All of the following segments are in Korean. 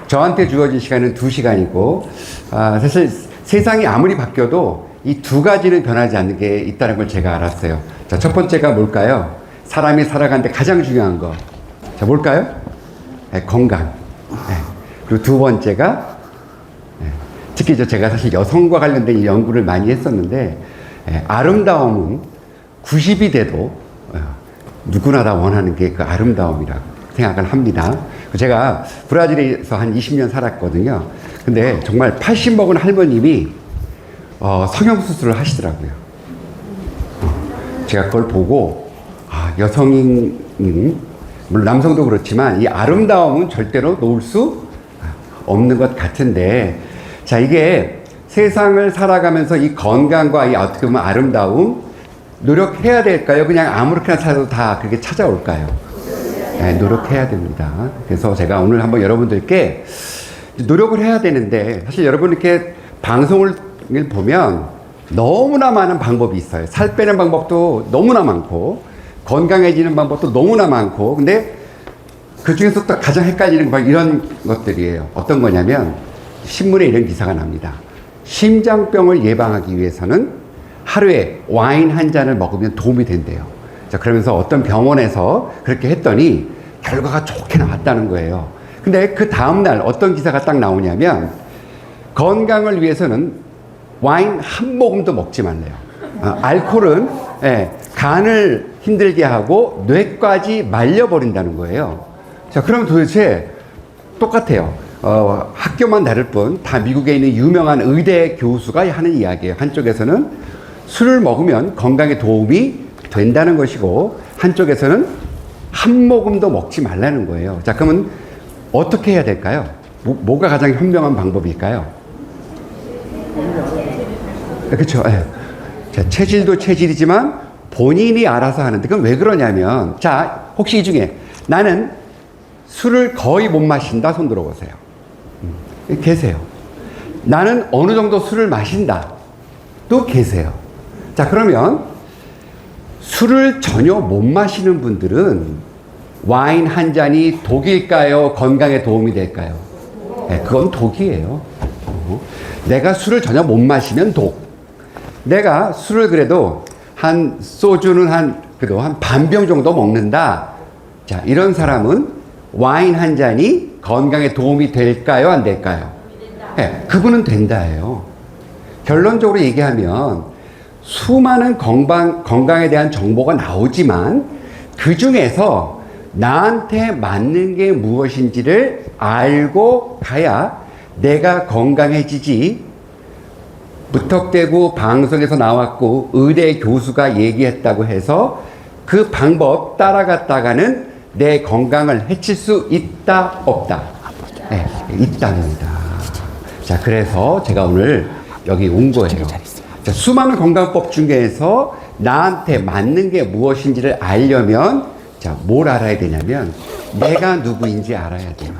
저한테 주어진 시간은 2시간이고, 사실 세상이 아무리 바뀌어도 이 두 가지는 변하지 않는 게 있다는 걸 제가 알았어요. 자, 첫 번째가 뭘까요? 사람이 살아가는데 가장 중요한 거. 자, 뭘까요? 네, 건강. 네. 그리고 두 번째가, 네, 특히 제가 사실 여성과 관련된 이 연구를 많이 했었는데, 아름다움은 90이 돼도 누구나 다 원하는 게 그 아름다움이라고 생각을 합니다. 제가 브라질에서 한 20년 살았거든요. 근데 정말 80 먹은 할머님이 성형수술을 하시더라고요. 제가 그걸 보고, 여성인, 물론 남성도 그렇지만 이 아름다움은 절대로 놓을 수 없는 것 같은데, 자, 이게 세상을 살아가면서 이 건강과 이 어떻게 보면 아름다움, 노력해야 될까요? 그냥 아무렇게나 찾아도 다 그게 찾아올까요? 네, 노력해야 됩니다. 그래서 제가 오늘 한번 여러분들께 노력을 해야 되는데, 사실 여러분 이렇게 방송을 보면 너무나 많은 방법이 있어요. 살 빼는 방법도 너무나 많고, 건강해지는 방법도 너무나 많고, 근데 그 중에서 또 가장 헷갈리는 건 이런 것들이에요. 어떤 거냐면, 신문에 이런 기사가 납니다. 심장병을 예방하기 위해서는 하루에 와인 한 잔을 먹으면 도움이 된대요. 자, 그러면서 어떤 병원에서 그렇게 했더니 결과가 좋게 나왔다는 거예요. 근데 그 다음날 어떤 기사가 딱 나오냐면, 건강을 위해서는 와인 한 모금도 먹지 말래요. 알코올은 간을 힘들게 하고 뇌까지 말려버린다는 거예요. 자, 그럼 도대체 똑같아요. 학교만 다를 뿐 다 미국에 있는 유명한 의대 교수가 하는 이야기예요. 한쪽에서는 술을 먹으면 건강에 도움이 된다는 것이고, 한쪽에서는 한 모금도 먹지 말라는 거예요. 자, 그러면 어떻게 해야 될까요? 뭐가 가장 현명한 방법일까요? 그렇죠. 자, 체질도 체질이지만 본인이 알아서 하는데, 그럼 왜 그러냐면, 자, 혹시 이 중에 나는 술을 거의 못 마신다, 손 들어보세요. 계세요. 나는 어느 정도 술을 마신다, 또 계세요. 자, 그러면 술을 전혀 못 마시는 분들은 와인 한 잔이 독일까요? 건강에 도움이 될까요? 네, 그건 독이에요. 내가 술을 전혀 못 마시면 독. 내가 술을 그래도 소주는 그래도 한 반병 정도 먹는다. 자, 이런 사람은 와인 한 잔이 건강에 도움이 될까요? 안 될까요? 네, 그분은 된다예요. 결론적으로 얘기하면 수많은 건강에 대한 정보가 나오지만 그 중에서 나한테 맞는 게 무엇인지를 알고 가야 내가 건강해지지, 무턱대고 방송에서 나왔고 의대 교수가 얘기했다고 해서 그 방법 따라갔다가는 내 건강을 해칠 수 있다, 없다? 네, 있답니다. 자, 그래서 제가 오늘 여기 온 거예요. 자, 수많은 건강법 중에서 나한테 맞는 게 무엇인지를 알려면, 자, 뭘 알아야 되냐면 내가 누구인지 알아야 돼요.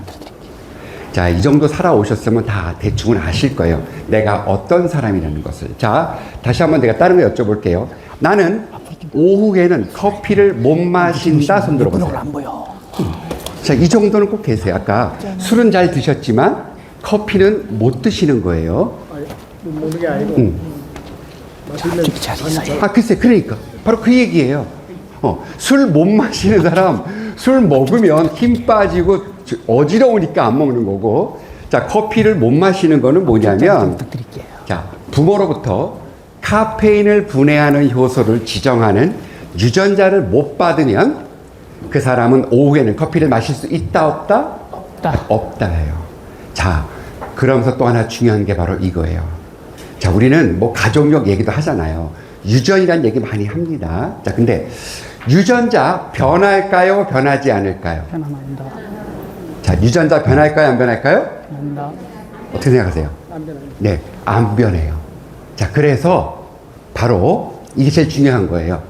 자, 이 정도 살아오셨으면 다 대충은 아실 거예요. 내가 어떤 사람이라는 것을. 자, 다시 한번 내가 다른 거 여쭤볼게요. 나는 오후에는 커피를 못 마신다, 손 들어보세요. 자, 이 정도는 꼭 계세요. 아까 술은 잘 드셨지만 커피는 못 드시는 거예요. 먹는 게 아니고 글쎄, 그러니까 바로 그 얘기예요. 술 못 마시는 사람, 술 먹으면 힘 빠지고 어지러우니까 안 먹는 거고, 자, 커피를 못 마시는 거는 뭐냐면, 자, 부모로부터 카페인을 분해하는 효소를 지정하는 유전자를 못 받으면 그 사람은 오후에는 커피를 마실 수 있다, 없다? 없다예요. 자, 그러면서 또 하나 중요한 게 바로 이거예요. 자, 우리는 뭐 가족력 얘기도 하잖아요. 유전이라는 얘기 많이 합니다. 자, 근데 유전자 변할까요? 변하지 않을까요? 변합니다. 자, 유전자 변할까요? 안 변할까요? 변합니다. 어떻게 생각하세요? 안 변합니다. 네, 안 변해요. 자, 그래서 바로 이게 제일 중요한 거예요.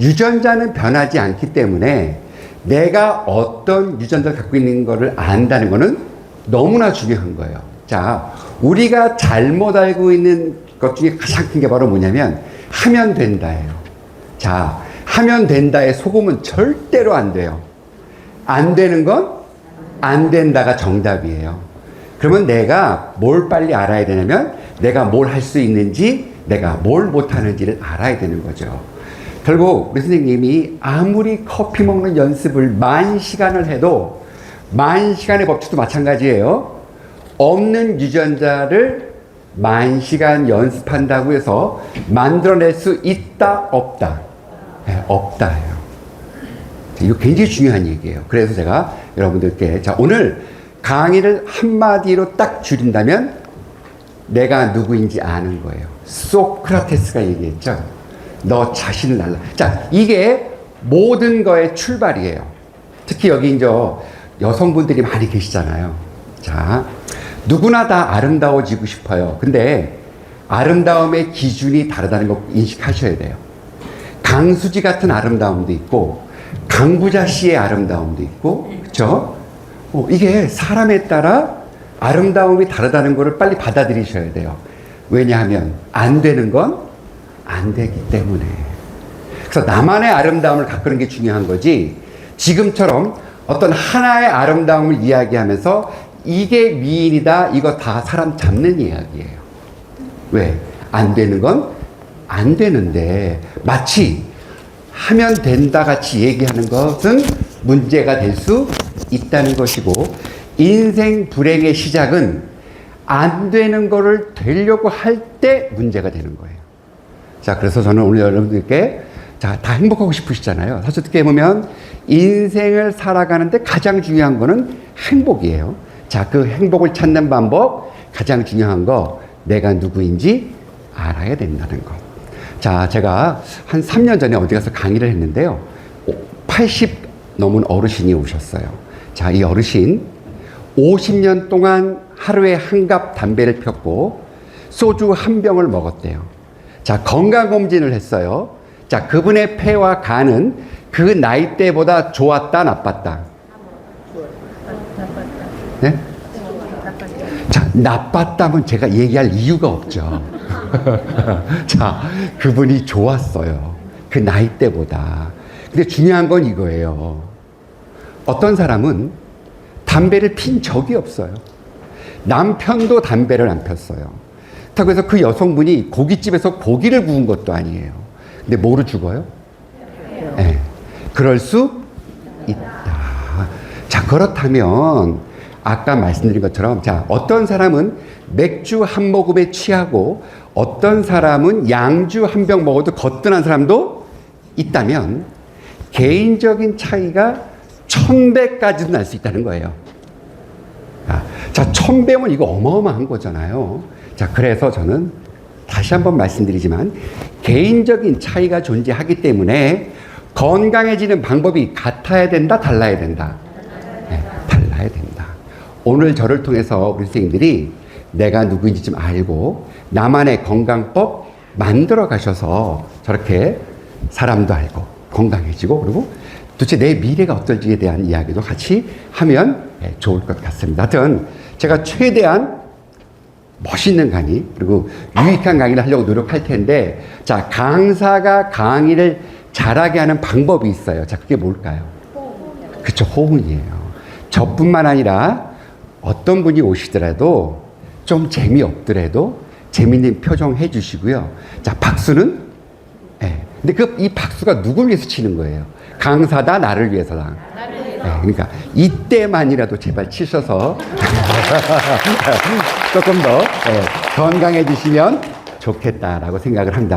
유전자는 변하지 않기 때문에 내가 어떤 유전자를 갖고 있는 거를 안다는 거는 너무나 중요한 거예요. 자, 우리가 잘못 알고 있는 것 중에 가장 큰 게 바로 뭐냐면 하면 된다예요. 자, 하면 된다에 속으면 절대로 안 돼요. 안 되는 건 안 된다가 정답이에요. 그러면 내가 뭘 빨리 알아야 되냐면 내가 뭘 할 수 있는지 내가 뭘 못하는지를 알아야 되는 거죠. 결국 우리 선생님이 아무리 커피 먹는 연습을 10,000시간을 해도 10,000시간의 법칙도 마찬가지예요. 없는 유전자를 10,000시간 연습한다고 해서 만들어낼 수 있다 없다? 네, 없다예요. 이거 굉장히 중요한 얘기예요. 그래서 제가 여러분들께 자 오늘 강의를 한마디로 딱 줄인다면 내가 누구인지 아는 거예요. 소크라테스가 얘기했죠. 너 자신을 알라. 자, 이게 모든 거의 출발이에요. 특히 여기 이제 여성분들이 많이 계시잖아요. 자, 누구나 다 아름다워지고 싶어요. 근데 아름다움의 기준이 다르다는 거 인식하셔야 돼요. 강수지 같은 아름다움도 있고 강부자 씨의 아름다움도 있고 그렇죠? 이게 사람에 따라 아름다움이 다르다는 것을 빨리 받아들이셔야 돼요. 왜냐하면 안 되는 건 안 되기 때문에. 그래서 나만의 아름다움을 가꾸는 게 중요한 거지 지금처럼 어떤 하나의 아름다움을 이야기하면서 이게 미인이다 이거 다 사람 잡는 이야기예요. 왜? 안 되는 건 안 되는데 마치 하면 된다 같이 얘기하는 것은 문제가 될 수 있다는 것이고 인생 불행의 시작은 안 되는 거를 되려고 할 때 문제가 되는 거예요. 자, 그래서 저는 오늘 여러분들께 자, 다 행복하고 싶으시잖아요. 사실 어떻게 보면 인생을 살아가는데 가장 중요한 거는 행복이에요. 자, 그 행복을 찾는 방법 가장 중요한 거 내가 누구인지 알아야 된다는 거. 자, 제가 한 3년 전에 어디 가서 강의를 했는데요. 80 넘은 어르신이 오셨어요. 자, 이 어르신 50년 동안 하루에 한 갑 담배를 폈고 소주 한 병을 먹었대요. 자, 건강검진을 했어요. 자, 그분의 폐와 간은 그 나이대보다 좋았다, 나빴다? 네? 자, 나빴다면 제가 얘기할 이유가 없죠. 자, 그분이 좋았어요. 그 나이대보다. 근데 중요한 건 이거예요. 어떤 사람은 담배를 핀 적이 없어요. 남편도 담배를 안 폈어요. 그래서 그 여성분이 고깃집에서 고기를 구운 것도 아니에요. 근데 뭐로 죽어요? 네. 그럴 수 있다. 자, 그렇다면 아까 말씀드린 것처럼 자, 어떤 사람은 맥주 한 모금에 취하고 어떤 사람은 양주 한 병 먹어도 거뜬한 사람도 있다면 개인적인 차이가 1000배까지도 날 수 있다는 거예요. 자, 1000배면 이거 어마어마한 거잖아요. 자, 그래서 저는 다시 한번 말씀드리지만 개인적인 차이가 존재하기 때문에 건강해지는 방법이 같아야 된다, 달라야 된다? 네, 달라야 된다. 오늘 저를 통해서 우리 선생님들이 내가 누구인지 좀 알고 나만의 건강법 만들어 가셔서 저렇게 사람도 알고 건강해지고 그리고 도대체 내 미래가 어떨지에 대한 이야기도 같이 하면 좋을 것 같습니다. 하여튼 제가 최대한 멋있는 강의 그리고 유익한 강의를 하려고 노력할 텐데 자, 강사가 강의를 잘하게 하는 방법이 있어요. 자, 그게 뭘까요? 그쵸, 호응이에요. 저뿐만 아니라 어떤 분이 오시더라도 좀 재미없더라도 재밌는 표정 해주시고요. 자, 박수는 근데 이 박수가 누굴 위해서 치는 거예요? 강사다, 나를 위해서다. 그러니까 이때만이라도 제발 치셔서 조금 더 건강해지시면 좋겠다라고 생각을 합니다.